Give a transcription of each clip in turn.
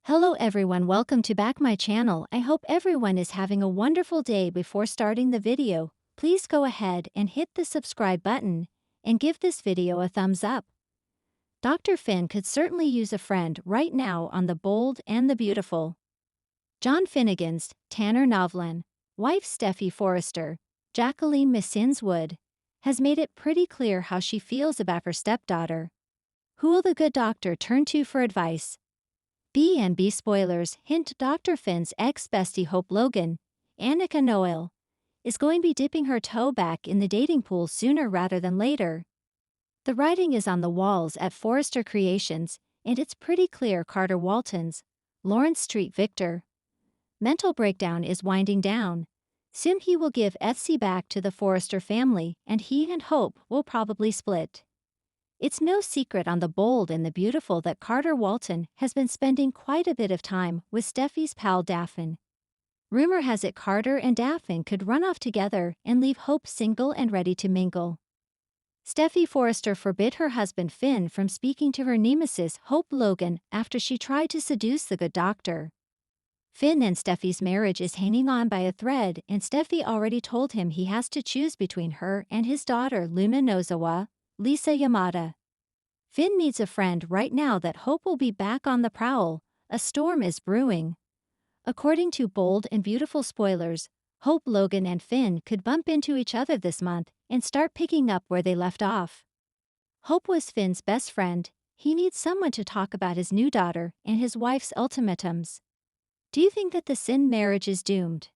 Hello everyone, welcome to back my channel. I hope everyone is having a wonderful day. Before starting the video, please go ahead and hit the subscribe button and give this video a thumbs up. Dr. Finn could certainly use a friend right now on The Bold and the Beautiful. John Finnegan's Tanner Novlan, wife Steffy Forrester, Jacqueline Missins Wood, has made it pretty clear how she feels about her stepdaughter. Who will the good doctor turn to for advice? B&B spoilers hint Dr. Finn's ex-bestie Hope Logan, Annika Noel, is going to be dipping her toe back in the dating pool sooner rather than later. The writing is on the walls at Forrester Creations, and it's pretty clear Carter Walton's Lawrence Street Victor mental breakdown is winding down. Soon he will give FC back to the Forrester family, and he and Hope will probably split. It's no secret on The Bold and the Beautiful that Carter Walton has been spending quite a bit of time with Steffy's pal Daphne. Rumor has it Carter and Daphne could run off together and leave Hope single and ready to mingle. Steffy Forrester forbid her husband Finn from speaking to her nemesis Hope Logan after she tried to seduce the good doctor. Finn and Steffy's marriage is hanging on by a thread, and Steffy already told him he has to choose between her and his daughter Luna Nozawa, Lisa Yamada. Finn needs a friend right now that Hope will be back on the prowl. A storm is brewing. According to Bold and Beautiful spoilers, Hope, Logan, and Finn could bump into each other this month and start picking up where they left off. Hope was Finn's best friend. He needs someone to talk about his new daughter and his wife's ultimatums. Do you think that the Sin marriage is doomed?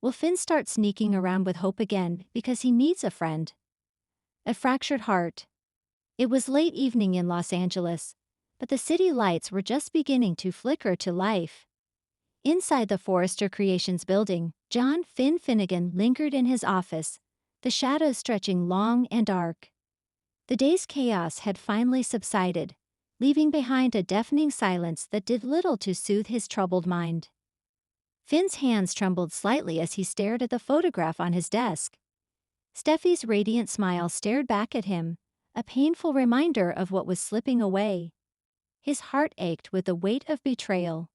Will Finn start sneaking around with Hope again because he needs a friend? A fractured heart. It was late evening in Los Angeles, but the city lights were just beginning to flicker to life. Inside the Forrester Creations building, John Finn Finnegan lingered in his office, the shadows stretching long and dark. The day's chaos had finally subsided, leaving behind a deafening silence that did little to soothe his troubled mind. Finn's hands trembled slightly as he stared at the photograph on his desk. Steffy's radiant smile stared back at him, a painful reminder of what was slipping away. His heart ached with the weight of betrayal.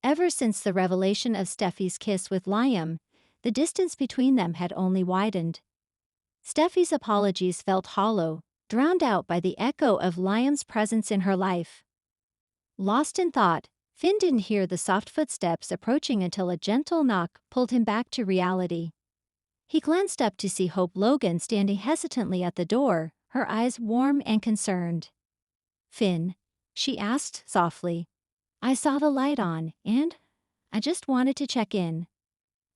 Ever since the revelation of Steffy's kiss with Liam, the distance between them had only widened. Steffy's apologies felt hollow, drowned out by the echo of Liam's presence in her life. Lost in thought, Finn didn't hear the soft footsteps approaching until a gentle knock pulled him back to reality. He glanced up to see Hope Logan standing hesitantly at the door, her eyes warm and concerned. "Finn," she asked softly. "I saw the light on, and I just wanted to check in."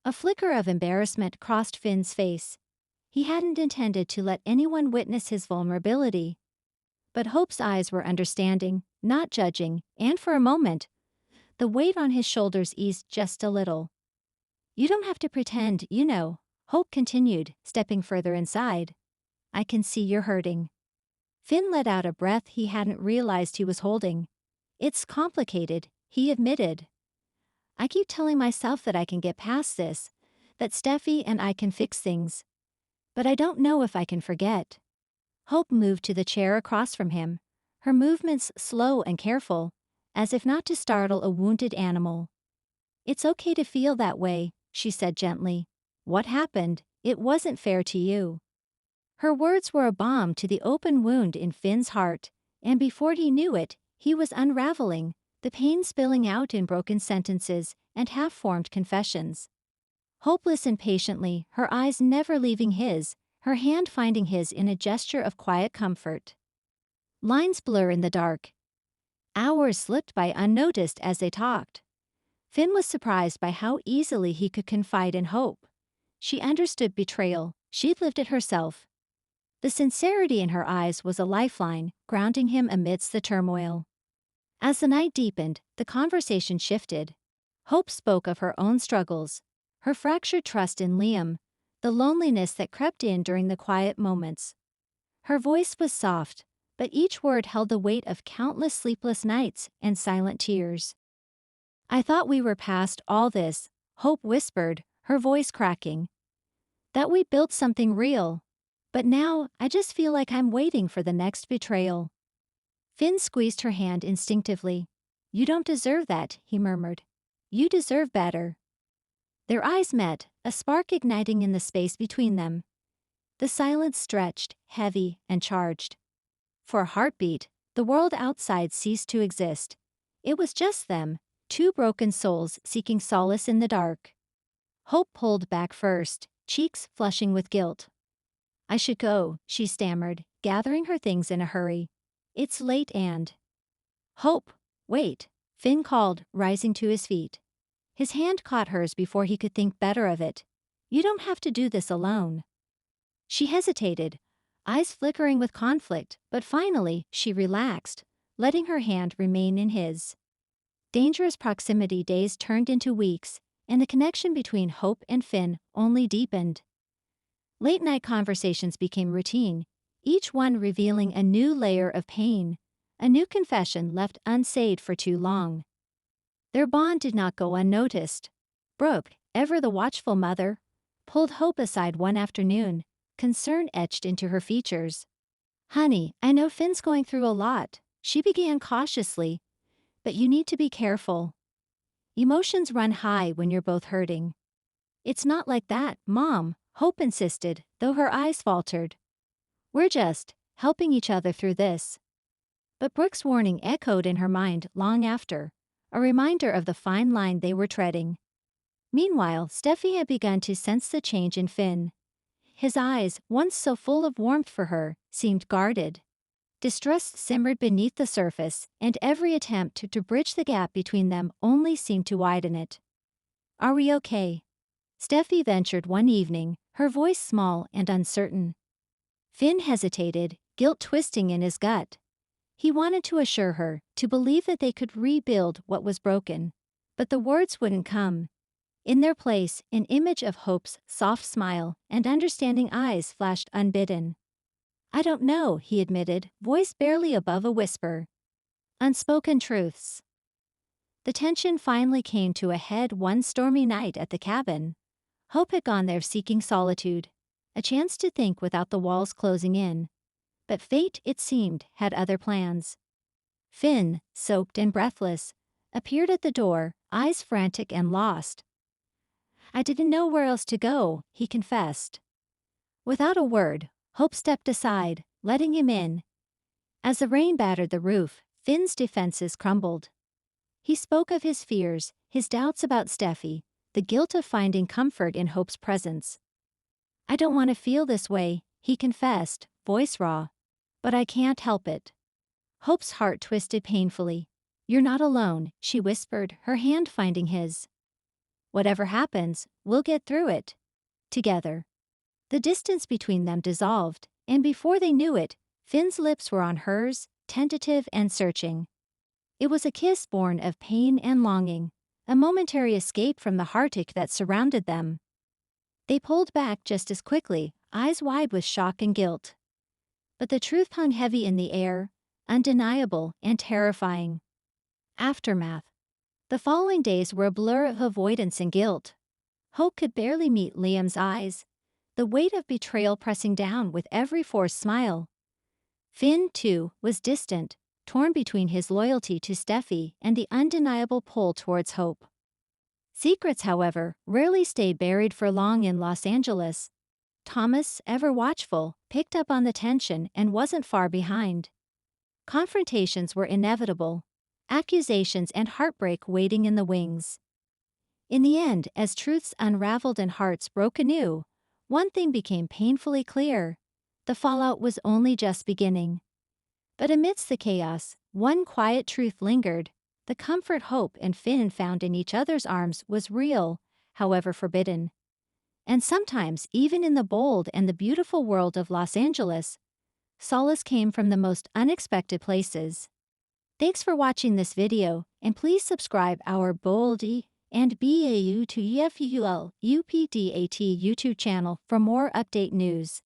A flicker of embarrassment crossed Finn's face. He hadn't intended to let anyone witness his vulnerability. But Hope's eyes were understanding, not judging, and for a moment, the weight on his shoulders eased just a little. "You don't have to pretend, you know," Hope continued, stepping further inside. "I can see you're hurting." Finn let out a breath he hadn't realized he was holding. "It's complicated," he admitted. "I keep telling myself that I can get past this, that Steffy and I can fix things. But I don't know if I can forget." Hope moved to the chair across from him, her movements slow and careful, as if not to startle a wounded animal. "It's okay to feel that way," she said gently. "What happened? It wasn't fair to you." Her words were a balm to the open wound in Finn's heart, and before he knew it, he was unraveling, the pain spilling out in broken sentences and half-formed confessions. Hope listened patiently, her eyes never leaving his, her hand finding his in a gesture of quiet comfort. Lines blur in the dark. Hours slipped by unnoticed as they talked. Finn was surprised by how easily he could confide in Hope. She understood betrayal, she'd lived it herself. The sincerity in her eyes was a lifeline, grounding him amidst the turmoil. As the night deepened, the conversation shifted. Hope spoke of her own struggles, her fractured trust in Liam, the loneliness that crept in during the quiet moments. Her voice was soft, but each word held the weight of countless sleepless nights and silent tears. "I thought we were past all this," Hope whispered, her voice cracking. "That we built something real. But now, I just feel like I'm waiting for the next betrayal." Finn squeezed her hand instinctively. "You don't deserve that," he murmured. "You deserve better." Their eyes met, a spark igniting in the space between them. The silence stretched, heavy and charged. For a heartbeat, the world outside ceased to exist. It was just them, two broken souls seeking solace in the dark. Hope pulled back first, cheeks flushing with guilt. "I should go," she stammered, gathering her things in a hurry. "It's late and—" "Hope, wait," Finn called, rising to his feet. His hand caught hers before he could think better of it. "You don't have to do this alone." She hesitated, eyes flickering with conflict, but finally she relaxed, letting her hand remain in his. Dangerous proximity days turned into weeks, and the connection between Hope and Finn only deepened. Late-night conversations became routine, each one revealing a new layer of pain, a new confession left unsaid for too long. Their bond did not go unnoticed. Brooke, ever the watchful mother, pulled Hope aside one afternoon, concern etched into her features. "Honey, I know Finn's going through a lot," she began cautiously, "but you need to be careful. Emotions run high when you're both hurting." "It's not like that, Mom," Hope insisted, though her eyes faltered. "We're just helping each other through this." But Brooke's warning echoed in her mind long after, a reminder of the fine line they were treading. Meanwhile, Steffi had begun to sense the change in Finn. His eyes, once so full of warmth for her, seemed guarded. Distrust simmered beneath the surface, and every attempt to bridge the gap between them only seemed to widen it. "Are we okay?" Steffi ventured one evening, her voice small and uncertain. Finn hesitated, guilt twisting in his gut. He wanted to assure her, to believe that they could rebuild what was broken. But the words wouldn't come. In their place, an image of Hope's soft smile and understanding eyes flashed unbidden. "I don't know," he admitted, voice barely above a whisper. Unspoken truths. The tension finally came to a head one stormy night at the cabin. Hope had gone there seeking solitude, a chance to think without the walls closing in. But fate, it seemed, had other plans. Finn, soaked and breathless, appeared at the door, eyes frantic and lost. "I didn't know where else to go," he confessed. Without a word, Hope stepped aside, letting him in. As the rain battered the roof, Finn's defenses crumbled. He spoke of his fears, his doubts about Steffi, the guilt of finding comfort in Hope's presence. "I don't want to feel this way," he confessed, voice raw. "But I can't help it." Hope's heart twisted painfully. "You're not alone," she whispered, her hand finding his. "Whatever happens, we'll get through it. Together." The distance between them dissolved, and before they knew it, Finn's lips were on hers, tentative and searching. It was a kiss born of pain and longing, a momentary escape from the heartache that surrounded them. They pulled back just as quickly, eyes wide with shock and guilt. But the truth hung heavy in the air, undeniable and terrifying. Aftermath. The following days were a blur of avoidance and guilt. Hope could barely meet Liam's eyes, the weight of betrayal pressing down with every forced smile. Finn, too, was distant, torn between his loyalty to Steffi and the undeniable pull towards Hope. Secrets, however, rarely stayed buried for long in Los Angeles. Thomas, ever watchful, picked up on the tension and wasn't far behind. Confrontations were inevitable, accusations and heartbreak waiting in the wings. In the end, as truths unraveled and hearts broke anew, one thing became painfully clear: the fallout was only just beginning. But amidst the chaos, one quiet truth lingered: the comfort Hope and Finn found in each other's arms was real, however forbidden. And sometimes, even in the bold and the beautiful world of Los Angeles, solace came from the most unexpected places. Thanks for watching this video, and please subscribe our Boldy and BAU to EFUL UPDAT YouTube channel for more update news.